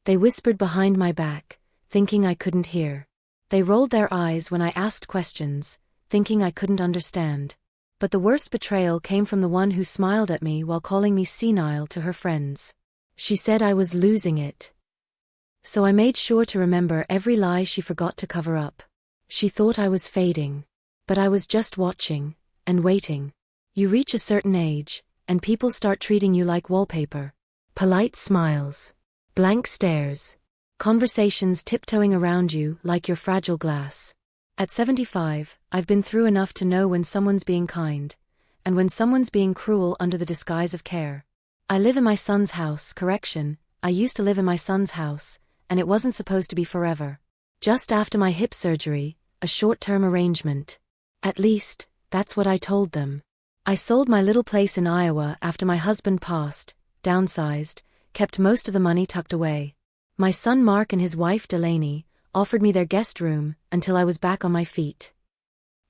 They whispered behind my back, thinking I couldn't hear. They rolled their eyes when I asked questions, thinking I couldn't understand. But the worst betrayal came from the one who smiled at me while calling me senile to her friends. She said I was losing it. So I made sure to remember every lie she forgot to cover up. She thought I was fading. But I was just watching, and waiting. You reach a certain age, and people start treating you like wallpaper. Polite smiles. Blank stares. Conversations tiptoeing around you like you're fragile glass. At 75, I've been through enough to know when someone's being kind, and when someone's being cruel under the disguise of care. I live in my son's house, correction, I used to live in my son's house, and it wasn't supposed to be forever. Just after my hip surgery, a short-term arrangement. At least, that's what I told them. I sold my little place in Iowa after my husband passed, downsized, kept most of the money tucked away. My son Mark and his wife Delaney offered me their guest room until I was back on my feet.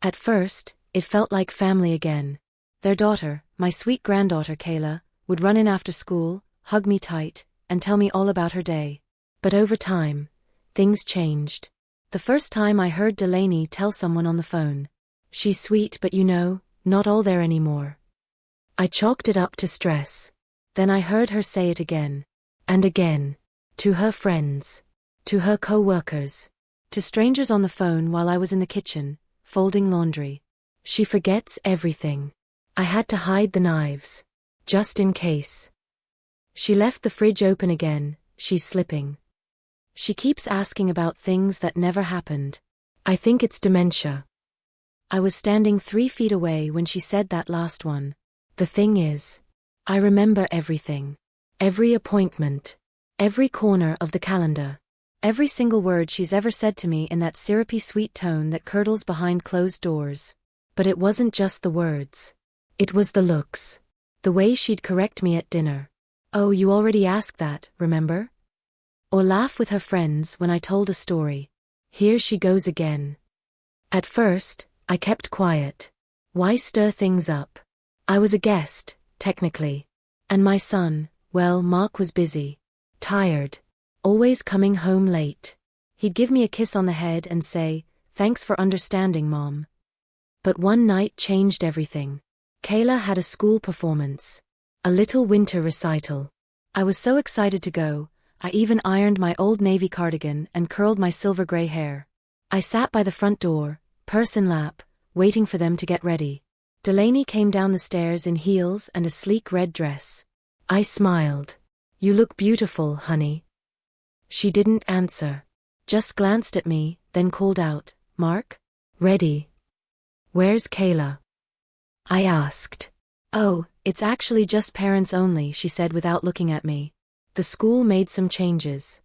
At first, it felt like family again. Their daughter, my sweet granddaughter Kayla, would run in after school, hug me tight, and tell me all about her day. But over time, things changed. The first time I heard Delaney tell someone on the phone, "She's sweet but not all there anymore," I chalked it up to stress. Then I heard her say it again. And again. To her friends. To her co-workers. To strangers on the phone while I was in the kitchen, folding laundry. She forgets everything. I had to hide the knives. Just in case. She left the fridge open again, she's slipping. She keeps asking about things that never happened. I think it's dementia. I was standing 3 feet away when she said that last one. The thing is, I remember everything. Every appointment. Every corner of the calendar. Every single word she's ever said to me in that syrupy sweet tone that curdles behind closed doors. But it wasn't just the words. It was the looks. The way she'd correct me at dinner. "Oh, you already asked that, remember?" Or laugh with her friends when I told a story. Here she goes again. At first, I kept quiet. Why stir things up? I was a guest, technically. And my son, well, Mark was busy. Tired. Always coming home late. He'd give me a kiss on the head and say, "Thanks for understanding, Mom." But one night changed everything. Kayla had a school performance. A little winter recital. I was so excited to go, I even ironed my old navy cardigan and curled my silver gray hair. I sat by the front door, purse in lap, waiting for them to get ready. Delaney came down the stairs in heels and a sleek red dress. I smiled. "You look beautiful, honey." She didn't answer. Just glanced at me, then called out, "Mark? Ready." "Where's Kayla?" I asked. "Oh, it's actually just parents only," she said without looking at me. "The school made some changes."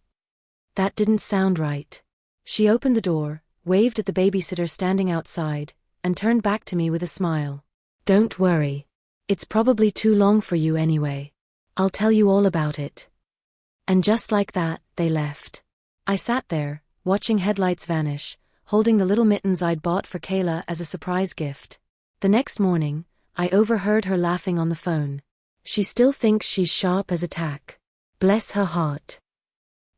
That didn't sound right. She opened the door, waved at the babysitter standing outside, and turned back to me with a smile. "Don't worry. It's probably too long for you anyway. I'll tell you all about it." And just like that, they left. I sat there, watching headlights vanish, holding the little mittens I'd bought for Kayla as a surprise gift. The next morning, I overheard her laughing on the phone. She still thinks she's sharp as a tack. Bless her heart.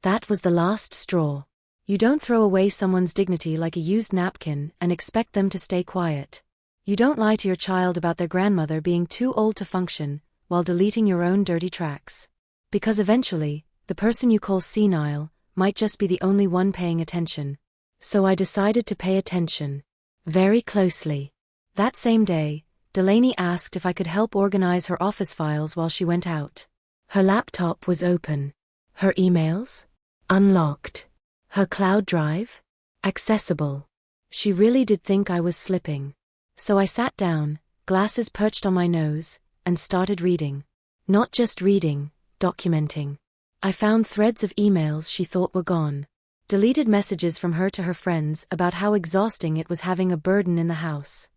That was the last straw. You don't throw away someone's dignity like a used napkin and expect them to stay quiet. You don't lie to your child about their grandmother being too old to function, while deleting your own dirty tracks. Because eventually, the person you call senile might just be the only one paying attention. So I decided to pay attention. Very closely. That same day, Delaney asked if I could help organize her office files while she went out. Her laptop was open. Her emails? Unlocked. Her cloud drive? Accessible. She really did think I was slipping. So I sat down, glasses perched on my nose, and started reading. Not just reading, documenting. I found threads of emails she thought were gone. Deleted messages from her to her friends about how exhausting it was having a burden in the house.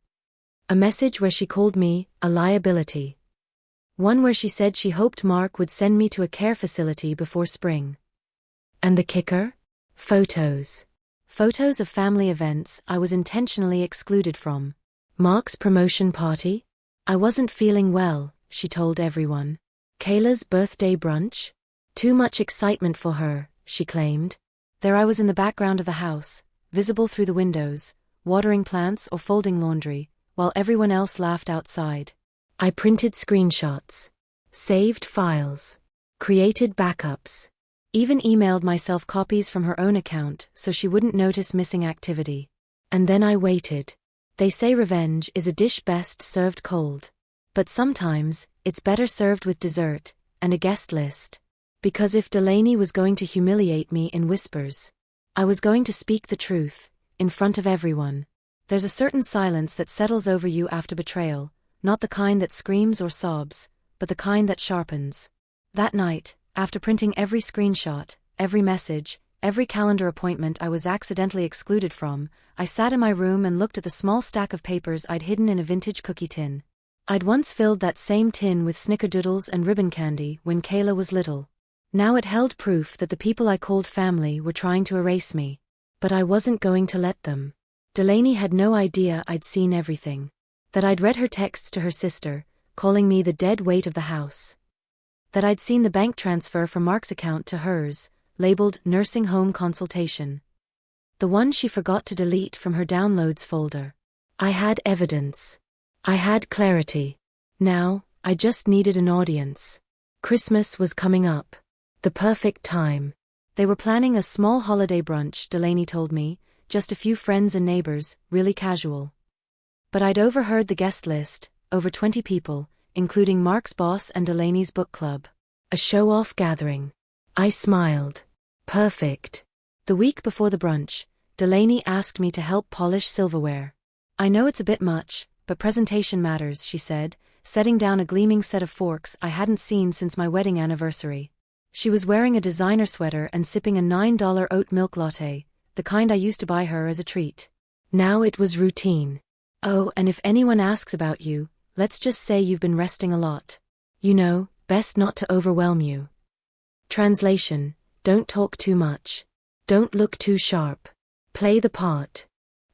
A message where she called me a liability. One where she said she hoped Mark would send me to a care facility before spring. And the kicker? Photos. Photos of family events I was intentionally excluded from. Mark's promotion party? I wasn't feeling well, she told everyone. Kayla's birthday brunch? Too much excitement for her, she claimed. There I was in the background of the house, visible through the windows, watering plants or folding laundry, while everyone else laughed outside. I printed screenshots, saved files, created backups, even emailed myself copies from her own account so she wouldn't notice missing activity. And then I waited. They say revenge is a dish best served cold. But sometimes, it's better served with dessert and a guest list. Because if Delaney was going to humiliate me in whispers, I was going to speak the truth, in front of everyone. There's a certain silence that settles over you after betrayal, not the kind that screams or sobs, but the kind that sharpens. That night, after printing every screenshot, every message, every calendar appointment I was accidentally excluded from, I sat in my room and looked at the small stack of papers I'd hidden in a vintage cookie tin. I'd once filled that same tin with snickerdoodles and ribbon candy when Kayla was little. Now it held proof that the people I called family were trying to erase me. But I wasn't going to let them. Delaney had no idea I'd seen everything. That I'd read her texts to her sister, calling me the dead weight of the house. That I'd seen the bank transfer from Mark's account to hers, labeled nursing home consultation. The one she forgot to delete from her downloads folder. I had evidence. I had clarity. Now, I just needed an audience. Christmas was coming up. The perfect time. They were planning a small holiday brunch, Delaney told me, just a few friends and neighbors, really casual. But I'd overheard the guest list, over 20 people, including Mark's boss and Delaney's book club. A show-off gathering. I smiled. Perfect. The week before the brunch, Delaney asked me to help polish silverware. I know it's a bit much, but presentation matters, she said, setting down a gleaming set of forks I hadn't seen since my wedding anniversary. She was wearing a designer sweater and sipping a $9 oat milk latte, the kind I used to buy her as a treat. Now it was routine. Oh, and if anyone asks about you, let's just say you've been resting a lot. You know, best not to overwhelm you. Translation: don't talk too much. Don't look too sharp. Play the part.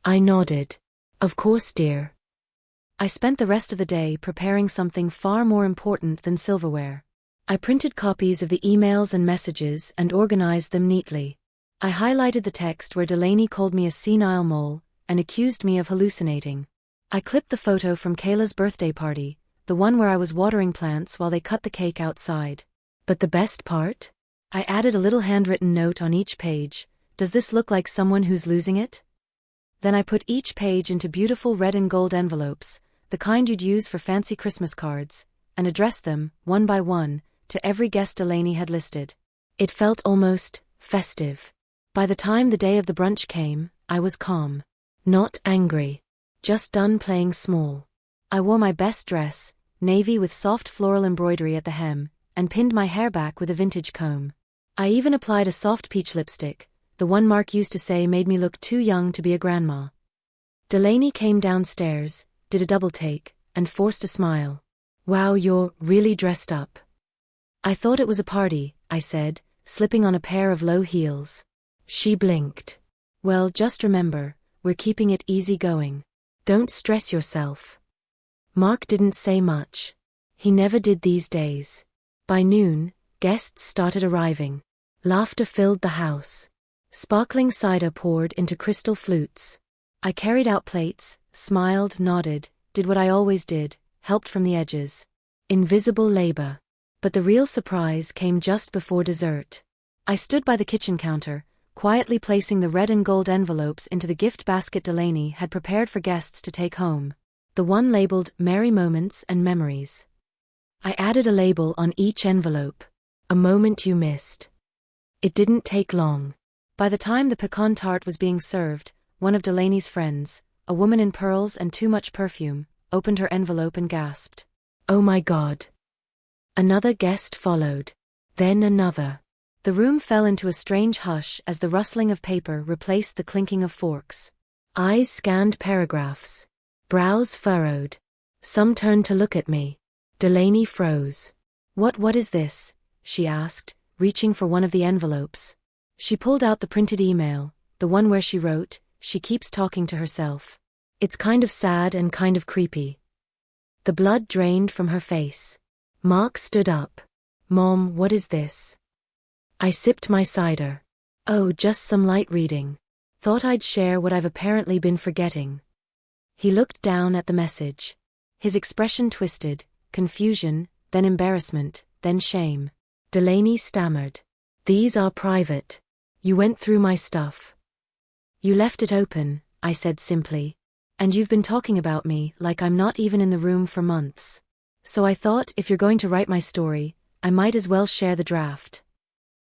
I nodded. Of course, dear. I spent the rest of the day preparing something far more important than silverware. I printed copies of the emails and messages and organized them neatly. I highlighted the text where Delaney called me a senile mole and accused me of hallucinating. I clipped the photo from Kayla's birthday party, the one where I was watering plants while they cut the cake outside. But the best part? I added a little handwritten note on each page. Does this look like someone who's losing it? Then I put each page into beautiful red and gold envelopes, the kind you'd use for fancy Christmas cards, and addressed them, one by one, to every guest Delaney had listed. It felt almost festive. By the time the day of the brunch came, I was calm. Not angry. Just done playing small. I wore my best dress, navy with soft floral embroidery at the hem, and pinned my hair back with a vintage comb. I even applied a soft peach lipstick, the one Mark used to say made me look too young to be a grandma. Delaney came downstairs, did a double take, and forced a smile. Wow, you're really dressed up. I thought it was a party, I said, slipping on a pair of low heels. She blinked. Well, just remember, we're keeping it easy going. Don't stress yourself. Mark didn't say much. He never did these days. By noon, guests started arriving. Laughter filled the house. Sparkling cider poured into crystal flutes. I carried out plates, smiled, nodded, did what I always did, helped from the edges. Invisible labor. But the real surprise came just before dessert. I stood by the kitchen counter, quietly placing the red and gold envelopes into the gift basket Delaney had prepared for guests to take home. The one labeled Merry Moments and Memories. I added a label on each envelope. A moment you missed. It didn't take long. By the time the pecan tart was being served, one of Delaney's friends, a woman in pearls and too much perfume, opened her envelope and gasped. Oh my God. Another guest followed. Then another. The room fell into a strange hush as the rustling of paper replaced the clinking of forks. Eyes scanned paragraphs. Brows furrowed. Some turned to look at me. Delaney froze. What is this? She asked, reaching for one of the envelopes. She pulled out the printed email, the one where she wrote, "She keeps talking to herself. It's kind of sad and kind of creepy." The blood drained from her face. Mark stood up. Mom, what is this? I sipped my cider. Oh, just some light reading. Thought I'd share what I've apparently been forgetting. He looked down at the message. His expression twisted, confusion, then embarrassment, then shame. Delaney stammered. These are private. You went through my stuff. You left it open, I said simply. And you've been talking about me like I'm not even in the room for months. So I thought if you're going to write my story, I might as well share the draft.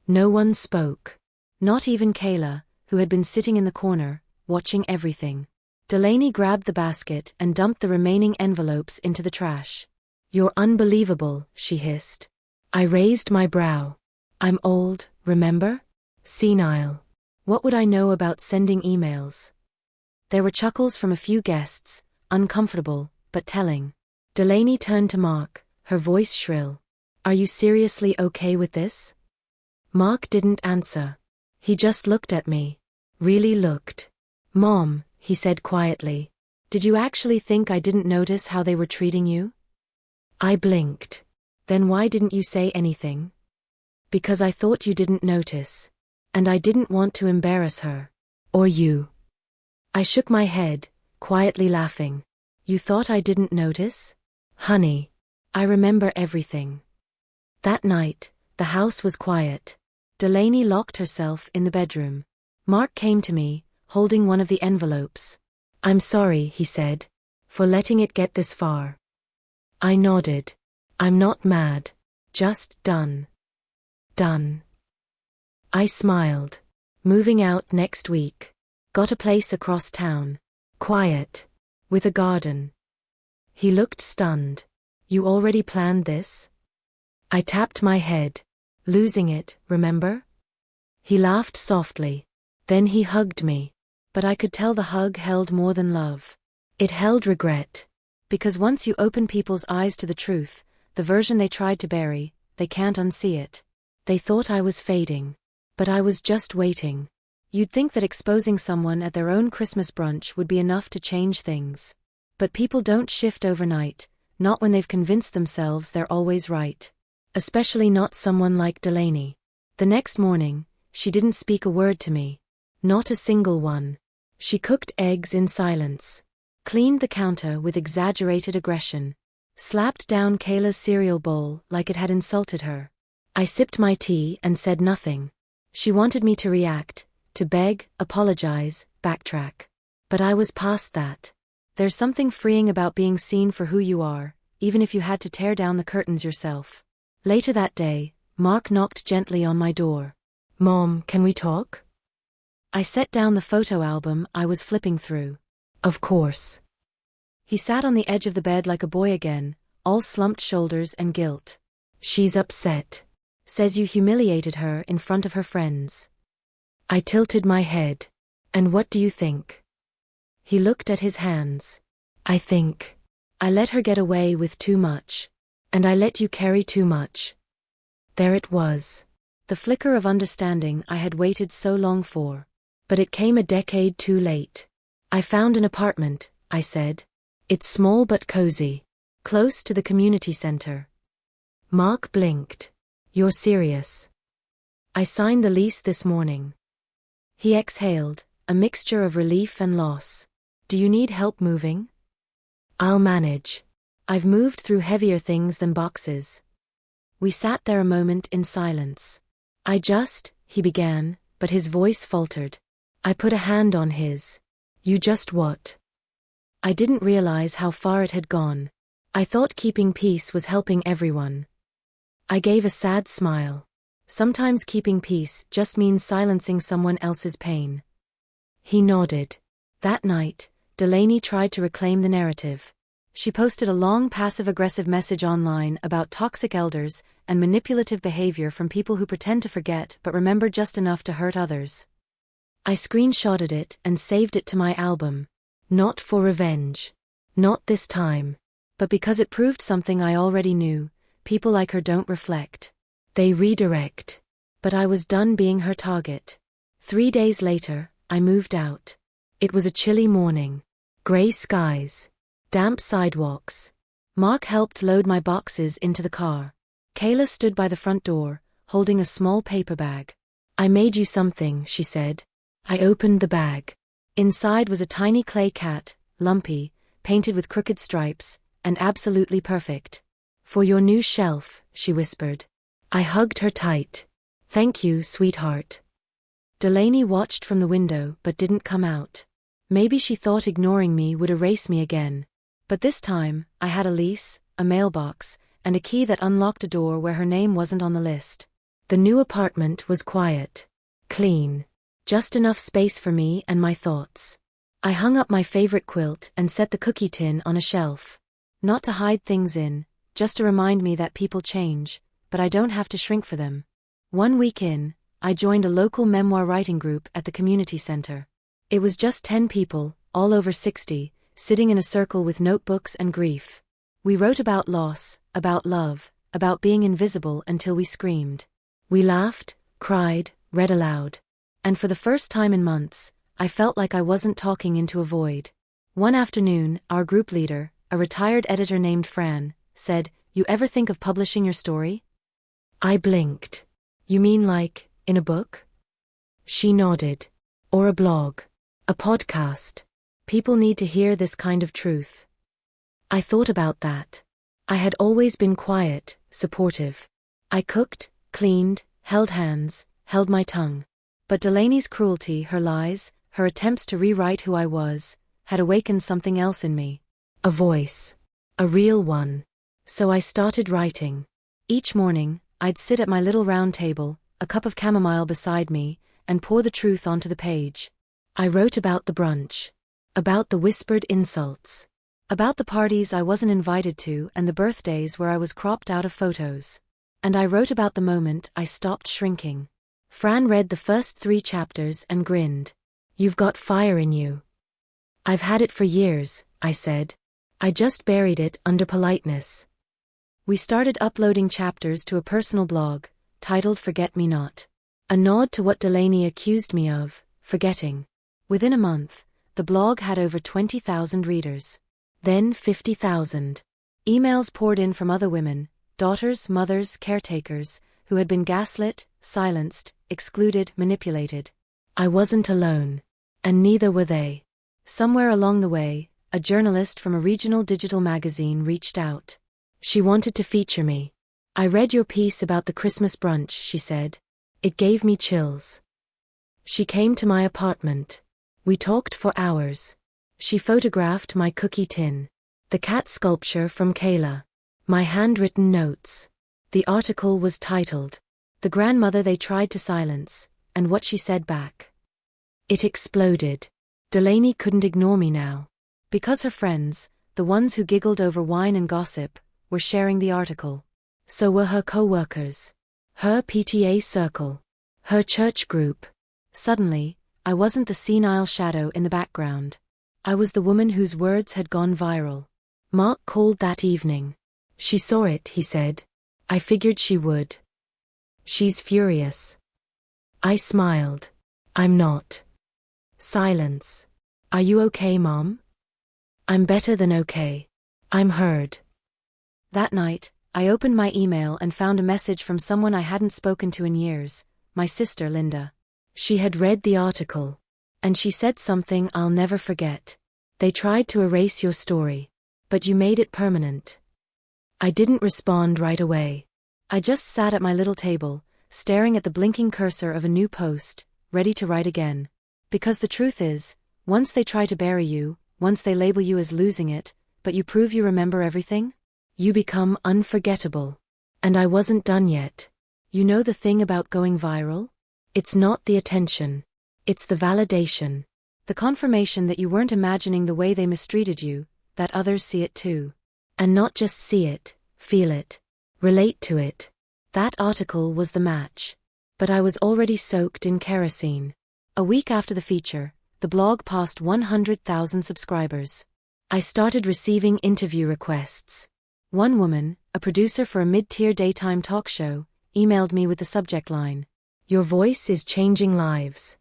No one spoke. Not even Kayla, who had been sitting in the corner, watching everything. Delaney grabbed the basket and dumped the remaining envelopes into the trash. You're unbelievable, she hissed. I raised my brow. I'm old, remember? Senile. What would I know about sending emails? There were chuckles from a few guests, uncomfortable, but telling. Delaney turned to Mark, her voice shrill. Are you seriously okay with this? Mark didn't answer. He just looked at me. Really looked. Mom, he said quietly. Did you actually think I didn't notice how they were treating you? I blinked. Then why didn't you say anything? Because I thought you didn't notice. And I didn't want to embarrass her. Or you. I shook my head, quietly laughing. You thought I didn't notice? Honey, I remember everything. That night, the house was quiet. Delaney locked herself in the bedroom. Mark came to me, holding one of the envelopes. I'm sorry, he said, for letting it get this far. I nodded. I'm not mad. Just done. Done. I smiled. Moving out next week. Got a place across town. Quiet. With a garden. He looked stunned. You already planned this? I tapped my head. Losing it, remember? He laughed softly. Then he hugged me. But I could tell the hug held more than love. It held regret. Because once you open people's eyes to the truth, the version they tried to bury, they can't unsee it. They thought I was fading. But I was just waiting. You'd think that exposing someone at their own Christmas brunch would be enough to change things. But people don't shift overnight, not when they've convinced themselves they're always right. Especially not someone like Delaney. The next morning, she didn't speak a word to me. Not a single one. She cooked eggs in silence. Cleaned the counter with exaggerated aggression. Slapped down Kayla's cereal bowl like it had insulted her. I sipped my tea and said nothing. She wanted me to react, to beg, apologize, backtrack. But I was past that. There's something freeing about being seen for who you are, even if you had to tear down the curtains yourself. Later that day, Mark knocked gently on my door. Mom, can we talk? I set down the photo album I was flipping through. Of course. He sat on the edge of the bed like a boy again, all slumped shoulders and guilt. She's upset. Says you humiliated her in front of her friends. I tilted my head. And what do you think? He looked at his hands. I think I let her get away with too much. And I let you carry too much. There it was. The flicker of understanding I had waited so long for. But it came a decade too late. I found an apartment, I said. It's small but cozy. Close to the community center. Mark blinked. You're serious? I signed the lease this morning. He exhaled, a mixture of relief and loss. Do you need help moving? I'll manage. I've moved through heavier things than boxes. We sat there a moment in silence. He began, but his voice faltered. I put a hand on his. You just what? I didn't realize how far it had gone. I thought keeping peace was helping everyone. I gave a sad smile. Sometimes keeping peace just means silencing someone else's pain. He nodded. That night, Delaney tried to reclaim the narrative. She posted a long passive-aggressive message online about toxic elders and manipulative behavior from people who pretend to forget but remember just enough to hurt others. I screenshotted it and saved it to my album. Not for revenge. Not this time. But because it proved something I already knew, people like her don't reflect. They redirect. But I was done being her target. 3 days later, I moved out. It was a chilly morning. Gray skies. Damp sidewalks. Mark helped load my boxes into the car. Kayla stood by the front door, holding a small paper bag. "I made you something," she said. I opened the bag. Inside was a tiny clay cat, lumpy, painted with crooked stripes, and absolutely perfect. "For your new shelf," she whispered. I hugged her tight. "Thank you, sweetheart." Delaney watched from the window but didn't come out. Maybe she thought ignoring me would erase me again. But this time, I had a lease, a mailbox, and a key that unlocked a door where her name wasn't on the list. The new apartment was quiet. Clean. Just enough space for me and my thoughts. I hung up my favorite quilt and set the cookie tin on a shelf. Not to hide things in, just to remind me that people change, but I don't have to shrink for them. 1 week in, I joined a local memoir writing group at the community center. It was just 10 people, all over 60, sitting in a circle with notebooks and grief. We wrote about loss, about love, about being invisible until we screamed. We laughed, cried, read aloud. And for the first time in months, I felt like I wasn't talking into a void. One afternoon, our group leader, a retired editor named Fran, said, "You ever think of publishing your story?" I blinked. "You mean like, in a book?" She nodded. "Or a blog. A podcast. People need to hear this kind of truth." I thought about that. I had always been quiet, supportive. I cooked, cleaned, held hands, held my tongue. But Delaney's cruelty, her lies, her attempts to rewrite who I was, had awakened something else in me. A voice. A real one. So I started writing. Each morning, I'd sit at my little round table, a cup of chamomile beside me, and pour the truth onto the page. I wrote about the brunch. About the whispered insults. About the parties I wasn't invited to and the birthdays where I was cropped out of photos. And I wrote about the moment I stopped shrinking. Fran read the first 3 chapters and grinned. "You've got fire in you." "I've had it for years," I said. "I just buried it under politeness." We started uploading chapters to a personal blog, titled Forget Me Not. A nod to what Delaney accused me of, forgetting. Within a month, the blog had over 20,000 readers. Then 50,000. Emails poured in from other women, daughters, mothers, caretakers, who had been gaslit, silenced, excluded, manipulated. I wasn't alone. And neither were they. Somewhere along the way, a journalist from a regional digital magazine reached out. She wanted to feature me. "I read your piece about the Christmas brunch," she said. "It gave me chills." She came to my apartment. We talked for hours. She photographed my cookie tin. The cat sculpture from Kayla. My handwritten notes. The article was titled, "The Grandmother They Tried to Silence, and What She Said Back." It exploded. Delaney couldn't ignore me now. Because her friends, the ones who giggled over wine and gossip, were sharing the article. So were her co-workers. Her PTA circle. Her church group. Suddenly, I wasn't the senile shadow in the background. I was the woman whose words had gone viral. Mark called that evening. "She saw it," he said. "I figured she would. She's furious." I smiled. "I'm not." Silence. "Are you okay, Mom?" "I'm better than okay. I'm heard." That night, I opened my email and found a message from someone I hadn't spoken to in years, my sister Linda. She had read the article. And she said something I'll never forget. "They tried to erase your story. But you made it permanent." I didn't respond right away. I just sat at my little table, staring at the blinking cursor of a new post, ready to write again. Because the truth is, once they try to bury you, once they label you as losing it, but you prove you remember everything, you become unforgettable. And I wasn't done yet. You know the thing about going viral? It's not the attention. It's the validation. The confirmation that you weren't imagining the way they mistreated you, that others see it too. And not just see it, feel it, relate to it. That article was the match. But I was already soaked in kerosene. A week after the feature, the blog passed 100,000 subscribers. I started receiving interview requests. One woman, a producer for a mid-tier daytime talk show, emailed me with the subject line, "Your voice is changing lives."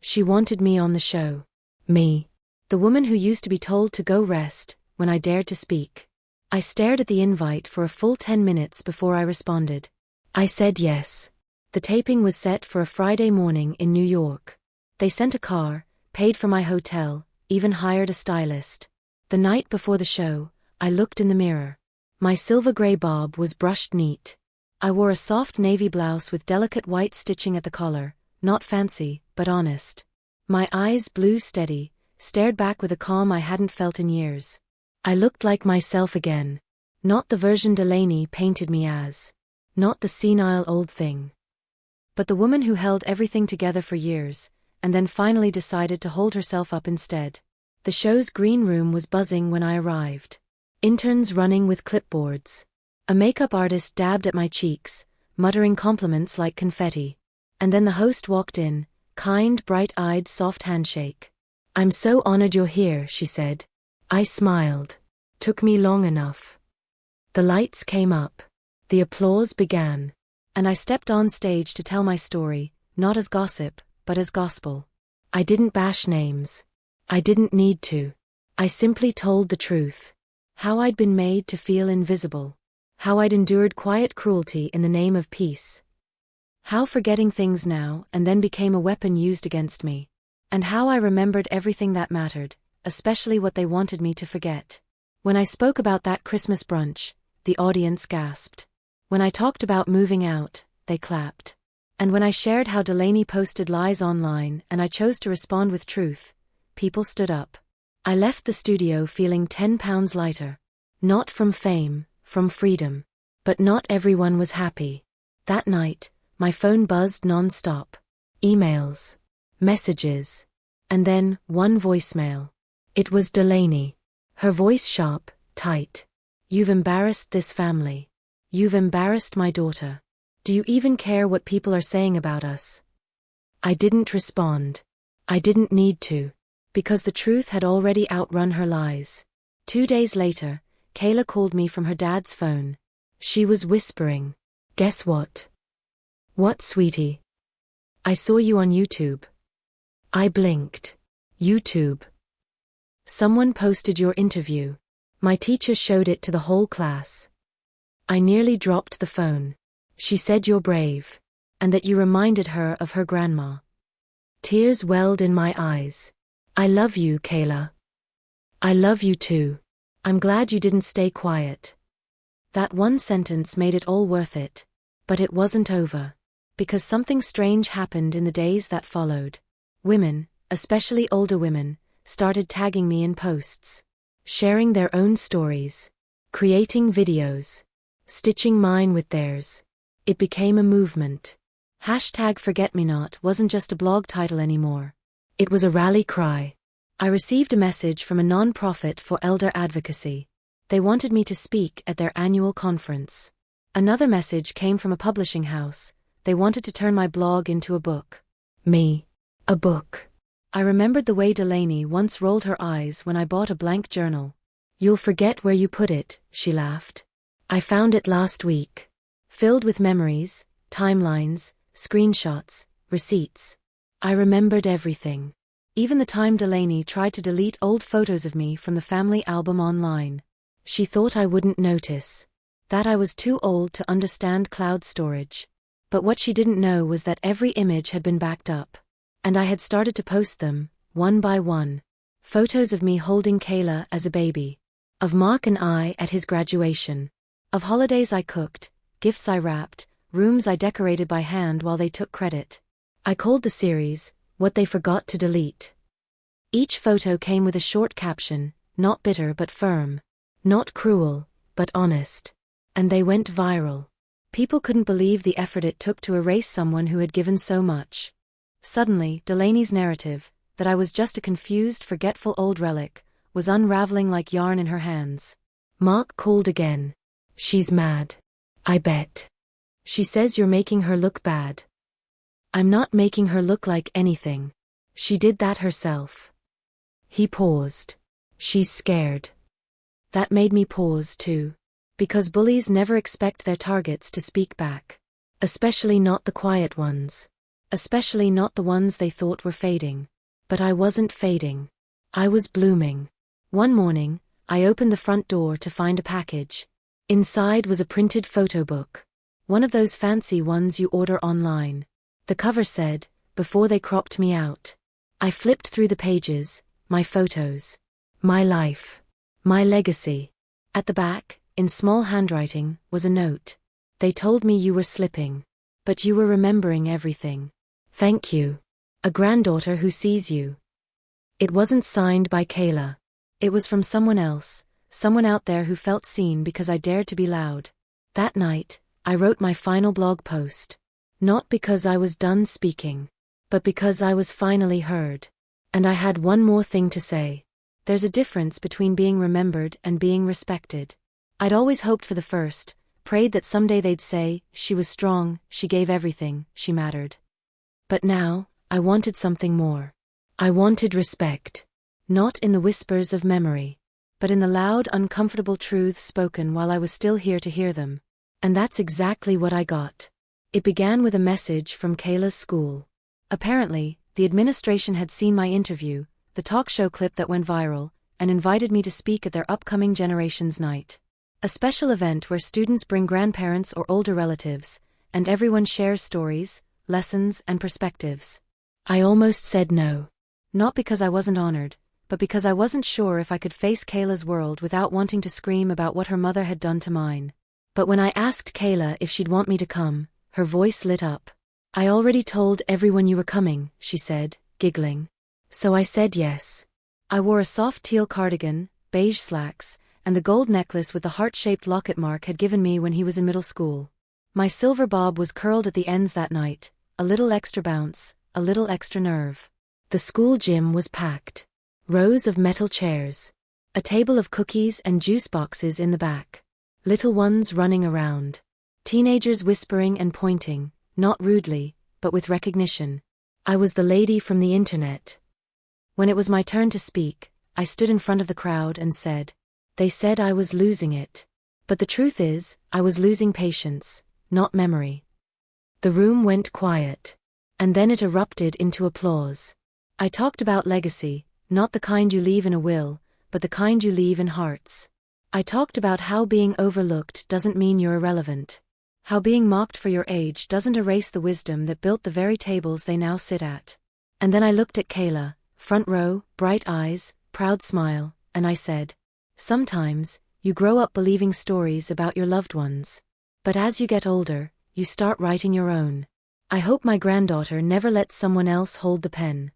She wanted me on the show. Me. The woman who used to be told to go rest, when I dared to speak. I stared at the invite for a full 10 minutes before I responded. I said yes. The taping was set for a Friday morning in New York. They sent a car, paid for my hotel, even hired a stylist. The night before the show, I looked in the mirror. My silver-gray bob was brushed neat. I wore a soft navy blouse with delicate white stitching at the collar, not fancy, but honest. My eyes, blue steady, stared back with a calm I hadn't felt in years. I looked like myself again. Not the version Delaney painted me as. Not the senile old thing. But the woman who held everything together for years, and then finally decided to hold herself up instead. The show's green room was buzzing when I arrived. Interns running with clipboards. A makeup artist dabbed at my cheeks, muttering compliments like confetti. And then the host walked in, kind, bright-eyed, soft handshake. "I'm so honored you're here," she said. I smiled. Took me long enough. The lights came up. The applause began. And I stepped on stage to tell my story, not as gossip, but as gospel. I didn't bash names. I didn't need to. I simply told the truth. How I'd been made to feel invisible. How I'd endured quiet cruelty in the name of peace. How forgetting things now and then became a weapon used against me. And how I remembered everything that mattered, especially what they wanted me to forget. When I spoke about that Christmas brunch, the audience gasped. When I talked about moving out, they clapped. And when I shared how Delaney posted lies online and I chose to respond with truth, people stood up. I left the studio feeling 10 pounds lighter. Not from fame, from freedom. But not everyone was happy. That night, my phone buzzed non-stop. Emails. Messages. And then, one voicemail. It was Delaney. Her voice sharp, tight. "You've embarrassed this family. You've embarrassed my daughter. Do you even care what people are saying about us?" I didn't respond. I didn't need to. Because the truth had already outrun her lies. 2 days later, Kayla called me from her dad's phone. She was whispering. "Guess what?" "What, sweetie?" "I saw you on YouTube." I blinked. YouTube. Someone posted your interview. My teacher showed it to the whole class. I nearly dropped the phone. She said you're brave. And that you reminded her of her grandma. Tears welled in my eyes. "I love you, Kayla." "I love you too. I'm glad you didn't stay quiet." That one sentence made it all worth it. But it wasn't over. Because something strange happened in the days that followed. Women, especially older women, started tagging me in posts. Sharing their own stories. Creating videos. Stitching mine with theirs. It became a movement. #ForgetMeNot wasn't just a blog title anymore. It was a rally cry. I received a message from a non-profit for elder advocacy. They wanted me to speak at their annual conference. Another message came from a publishing house. They wanted to turn my blog into a book. Me. A book. I remembered the way Delaney once rolled her eyes when I bought a blank journal. "You'll forget where you put it," she laughed. I found it last week. Filled with memories, timelines, screenshots, receipts. I remembered everything. Even the time Delaney tried to delete old photos of me from the family album online. She thought I wouldn't notice. That I was too old to understand cloud storage. But what she didn't know was that every image had been backed up. And I had started to post them, one by one. Photos of me holding Kayla as a baby. Of Mark and I at his graduation. Of holidays I cooked, gifts I wrapped, rooms I decorated by hand while they took credit. I called the series, "What They Forgot to Delete." Each photo came with a short caption, not bitter but firm. Not cruel, but honest. And they went viral. People couldn't believe the effort it took to erase someone who had given so much. Suddenly, Delaney's narrative, that I was just a confused, forgetful old relic, was unraveling like yarn in her hands. Mark called again. "She's mad. I bet. She says you're making her look bad." "I'm not making her look like anything. She did that herself." He paused. "She's scared." That made me pause too. Because bullies never expect their targets to speak back. Especially not the quiet ones. Especially not the ones they thought were fading. But I wasn't fading. I was blooming. One morning, I opened the front door to find a package. Inside was a printed photo book. One of those fancy ones you order online. The cover said, "Before they cropped me out." I flipped through the pages, my photos. My life. My legacy. At the back, in small handwriting, was a note. "They told me you were slipping. But you were remembering everything. Thank you. A granddaughter who sees you." It wasn't signed by Kayla. It was from someone else, someone out there who felt seen because I dared to be loud. That night, I wrote my final blog post. Not because I was done speaking, but because I was finally heard. And I had one more thing to say. There's a difference between being remembered and being respected. I'd always hoped for the first, prayed that someday they'd say, "She was strong, she gave everything, she mattered." But now, I wanted something more. I wanted respect. Not in the whispers of memory, but in the loud, uncomfortable truths spoken while I was still here to hear them. And that's exactly what I got. It began with a message from Kayla's school. Apparently, the administration had seen my interview, the talk show clip that went viral, and invited me to speak at their upcoming Generations Night. A special event where students bring grandparents or older relatives, and everyone shares stories, lessons, and perspectives. I almost said no. Not because I wasn't honored, but because I wasn't sure if I could face Kayla's world without wanting to scream about what her mother had done to mine. But when I asked Kayla if she'd want me to come, her voice lit up. "I already told everyone you were coming," she said, giggling. So I said yes. I wore a soft teal cardigan, beige slacks, and the gold necklace with the heart-shaped locket Mark had given me when he was in middle school. My silver bob was curled at the ends that night, a little extra bounce, a little extra nerve. The school gym was packed. Rows of metal chairs. A table of cookies and juice boxes in the back. Little ones running around. Teenagers whispering and pointing, not rudely, but with recognition. I was the lady from the internet. When it was my turn to speak, I stood in front of the crowd and said, "They said I was losing it. But the truth is, I was losing patience, not memory." The room went quiet. And then it erupted into applause. I talked about legacy, not the kind you leave in a will, but the kind you leave in hearts. I talked about how being overlooked doesn't mean you're irrelevant. How being mocked for your age doesn't erase the wisdom that built the very tables they now sit at. And then I looked at Kayla, front row, bright eyes, proud smile, and I said, "Sometimes, you grow up believing stories about your loved ones. But as you get older, you start writing your own. I hope my granddaughter never lets someone else hold the pen."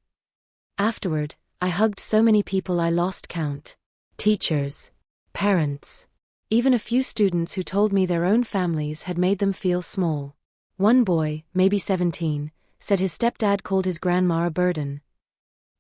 Afterward, I hugged so many people I lost count. Teachers. Parents. Even a few students who told me their own families had made them feel small. One boy, maybe 17, said his stepdad called his grandma a burden.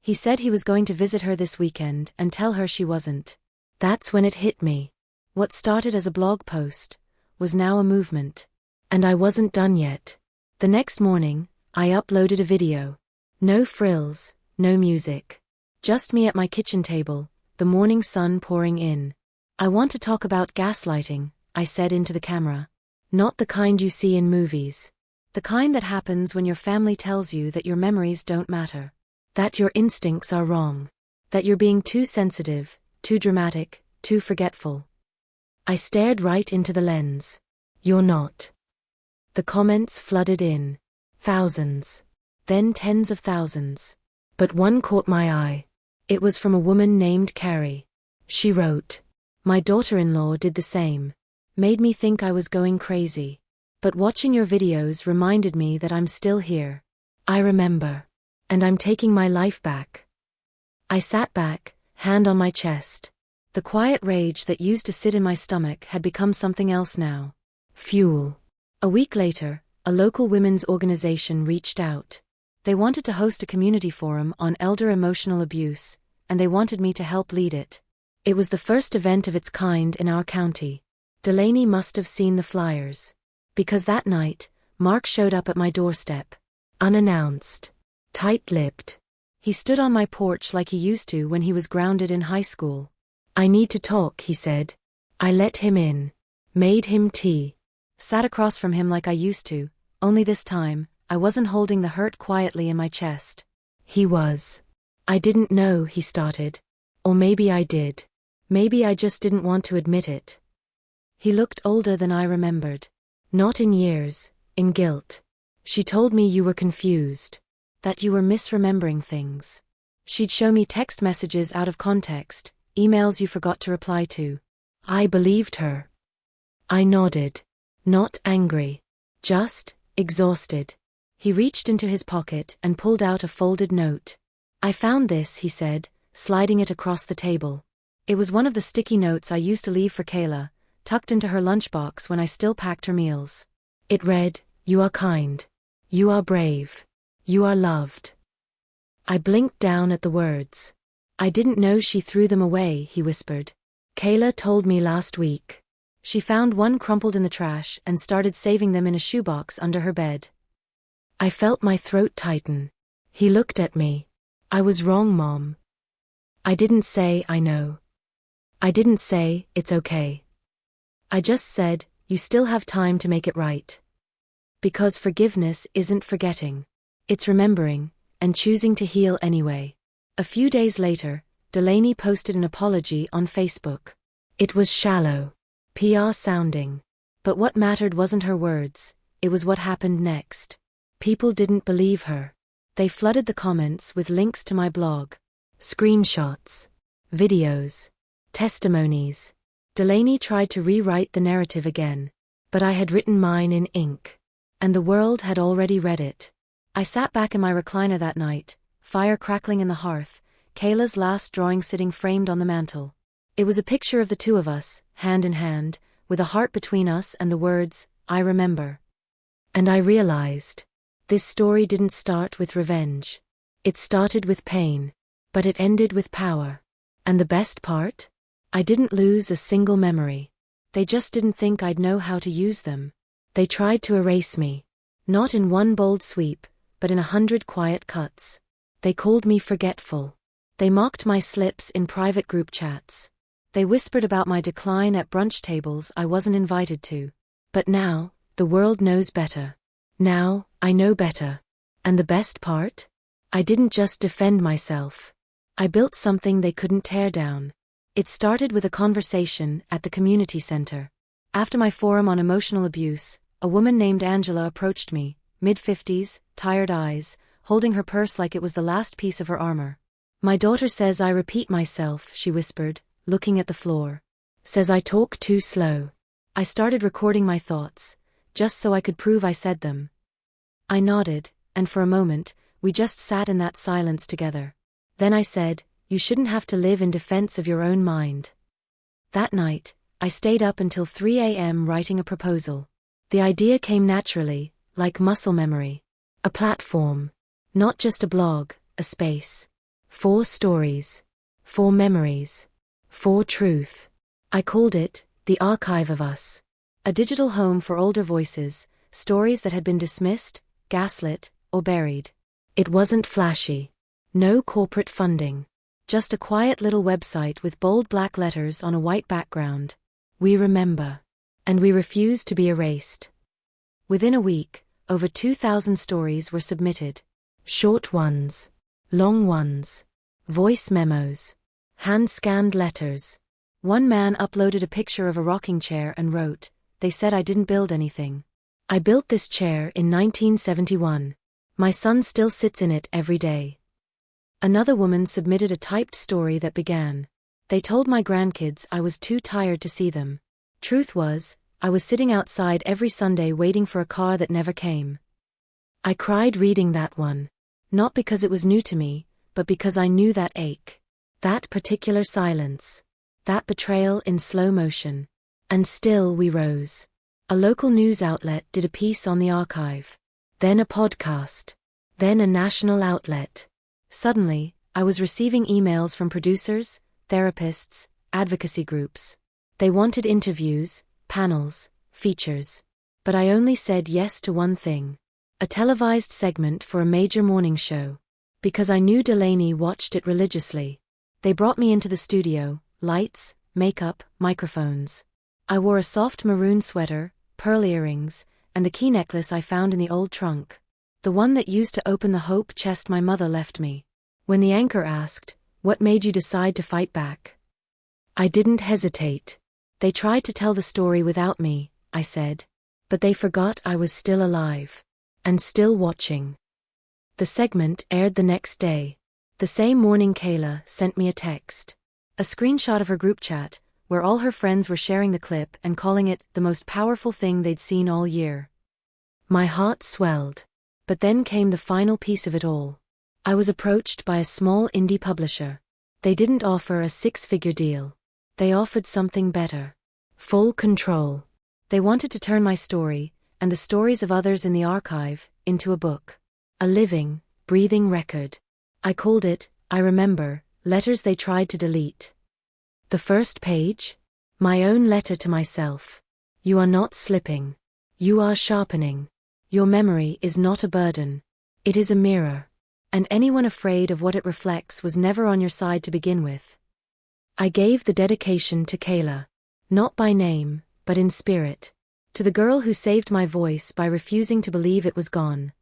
He said he was going to visit her this weekend and tell her she wasn't. That's when it hit me. What started as a blog post was now a movement. And I wasn't done yet. The next morning, I uploaded a video. No frills, no music. Just me at my kitchen table, the morning sun pouring in. "I want to talk about gaslighting," I said into the camera. "Not the kind you see in movies. The kind that happens when your family tells you that your memories don't matter. That your instincts are wrong. That you're being too sensitive, too dramatic, too forgetful." I stared right into the lens. "You're not." The comments flooded in. Thousands. Then tens of thousands. But one caught my eye. It was from a woman named Carrie. She wrote, "My daughter-in-law did the same. Made me think I was going crazy. But watching your videos reminded me that I'm still here. I remember. And I'm taking my life back." I sat back, hand on my chest. The quiet rage that used to sit in my stomach had become something else now. Fuel. A week later, a local women's organization reached out. They wanted to host a community forum on elder emotional abuse, and they wanted me to help lead it. It was the first event of its kind in our county. Delaney must have seen the flyers. Because that night, Mark showed up at my doorstep. Unannounced. Tight-lipped. He stood on my porch like he used to when he was grounded in high school. "I need to talk," he said. I let him in. Made him tea. Sat across from him like I used to, only this time, I wasn't holding the hurt quietly in my chest. He was. "I didn't know," he started. "Or maybe I did. Maybe I just didn't want to admit it." He looked older than I remembered. Not in years, in guilt. She told me you were confused. That you were misremembering things. She'd show me text messages out of context, emails you forgot to reply to. I believed her. I nodded. Not angry. Just exhausted. He reached into his pocket and pulled out a folded note. I found this, he said, sliding it across the table. It was one of the sticky notes I used to leave for Kayla, tucked into her lunchbox when I still packed her meals. It read, "You are kind. You are brave. You are loved." I blinked down at the words. I didn't know she threw them away, he whispered. Kayla told me last week. She found one crumpled in the trash and started saving them in a shoebox under her bed. I felt my throat tighten. He looked at me. I was wrong, Mom. I didn't say I know. I didn't say it's okay. I just said, you still have time to make it right. Because forgiveness isn't forgetting. It's remembering, and choosing to heal anyway. A few days later, Delaney posted an apology on Facebook. It was shallow, PR sounding. But what mattered wasn't her words, it was what happened next. People didn't believe her. They flooded the comments with links to my blog. Screenshots. Videos. Testimonies. Delaney tried to rewrite the narrative again. But I had written mine in ink. And the world had already read it. I sat back in my recliner that night, fire crackling in the hearth, Kayla's last drawing sitting framed on the mantel. It was a picture of the two of us, hand in hand, with a heart between us and the words, I remember. And I realized. This story didn't start with revenge. It started with pain. But it ended with power. And the best part? I didn't lose a single memory. They just didn't think I'd know how to use them. They tried to erase me. Not in one bold sweep, but in 100 quiet cuts. They called me forgetful. They mocked my slips in private group chats. They whispered about my decline at brunch tables I wasn't invited to. But now, the world knows better. Now, I know better. And the best part? I didn't just defend myself. I built something they couldn't tear down. It started with a conversation at the community center. After my forum on emotional abuse, a woman named Angela approached me, mid-50s, tired eyes, holding her purse like it was the last piece of her armor. My daughter says I repeat myself, she whispered, looking at the floor. Says I talk too slow. I started recording my thoughts, just so I could prove I said them. I nodded, and for a moment, we just sat in that silence together. Then I said, you shouldn't have to live in defense of your own mind. That night, I stayed up until 3 a.m. writing a proposal. The idea came naturally, like muscle memory. A platform. Not just a blog, a space. 4 stories. 4 memories. 4 truth. I called it, The Archive of Us. A digital home for older voices, stories that had been dismissed, gaslit, or buried. It wasn't flashy. No corporate funding. Just a quiet little website with bold black letters on a white background. We remember. And we refuse to be erased. Within a week, over 2,000 stories were submitted. Short ones. Long ones. Voice memos. Hand-scanned letters. One man uploaded a picture of a rocking chair and wrote, they said I didn't build anything. I built this chair in 1971. My son still sits in it every day. Another woman submitted a typed story that began, they told my grandkids I was too tired to see them. Truth was, I was sitting outside every Sunday waiting for a car that never came. I cried reading that one. Not because it was new to me, but because I knew that ache. That particular silence. That betrayal in slow motion. And still we rose. A local news outlet did a piece on the archive. Then a podcast. Then a national outlet. Suddenly, I was receiving emails from producers, therapists, advocacy groups. They wanted interviews, panels, features. But I only said yes to one thing. A televised segment for a major morning show. Because I knew Delaney watched it religiously. They brought me into the studio, lights, makeup, microphones. I wore a soft maroon sweater, pearl earrings, and the key necklace I found in the old trunk. The one that used to open the hope chest my mother left me. When the anchor asked, what made you decide to fight back? I didn't hesitate. They tried to tell the story without me, I said. But they forgot I was still alive. And still watching. The segment aired the next day. The same morning Kayla sent me a text. A screenshot of her group chat, where all her friends were sharing the clip and calling it the most powerful thing they'd seen all year. My heart swelled. But then came the final piece of it all. I was approached by a small indie publisher. They didn't offer a six-figure deal. They offered something better. Full control. They wanted to turn my story, and the stories of others in the archive, into a book. A living, breathing record. I called it, I remember, Letters They Tried to Delete. The first page? My own letter to myself. You are not slipping. You are sharpening. Your memory is not a burden. It is a mirror. And anyone afraid of what it reflects was never on your side to begin with. I gave the dedication to Kayla. Not by name, but in spirit. To the girl who saved my voice by refusing to believe it was gone.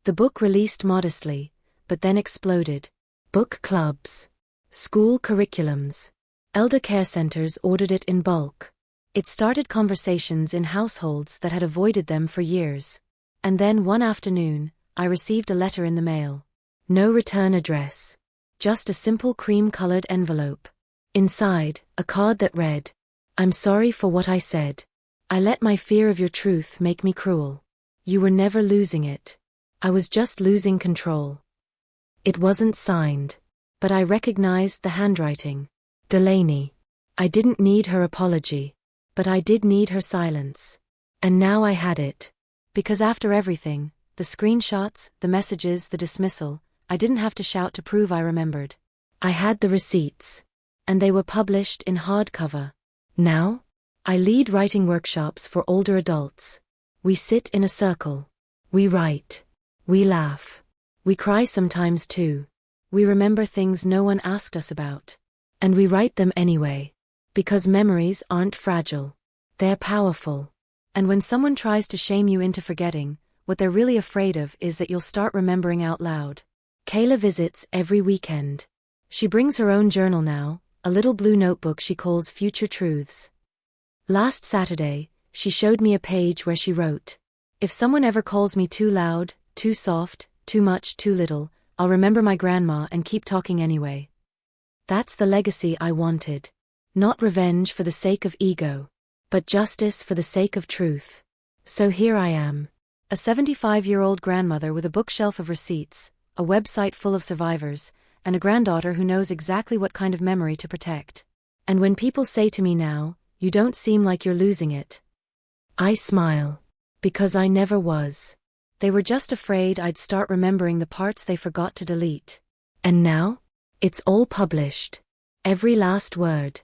The book released modestly, but then exploded. Book clubs. School curriculums. Elder care centers ordered it in bulk. It started conversations in households that had avoided them for years. And then one afternoon, I received a letter in the mail. No return address. Just a simple cream-colored envelope. Inside, a card that read, I'm sorry for what I said. I let my fear of your truth make me cruel. You were never losing it. I was just losing control. It wasn't signed. But I recognized the handwriting. Delaney. I didn't need her apology. But I did need her silence. And now I had it. Because after everything, the screenshots, the messages, the dismissal, I didn't have to shout to prove I remembered. I had the receipts. And they were published in hardcover. Now? I lead writing workshops for older adults. We sit in a circle. We write. We laugh. We cry sometimes too. We remember things no one asked us about. And we write them anyway. Because memories aren't fragile. They're powerful. And when someone tries to shame you into forgetting, what they're really afraid of is that you'll start remembering out loud. Kayla visits every weekend. She brings her own journal now, a little blue notebook she calls Future Truths. Last Saturday, she showed me a page where she wrote, If someone ever calls me too loud, too soft, too much, too little, I'll remember my grandma and keep talking anyway. That's the legacy I wanted. Not revenge for the sake of ego, but justice for the sake of truth. So here I am. A 75-year-old grandmother with a bookshelf of receipts, a website full of survivors, and a granddaughter who knows exactly what kind of memory to protect. And when people say to me now, you don't seem like you're losing it, I smile. Because I never was. They were just afraid I'd start remembering the parts they forgot to delete. And now? It's all published. Every last word.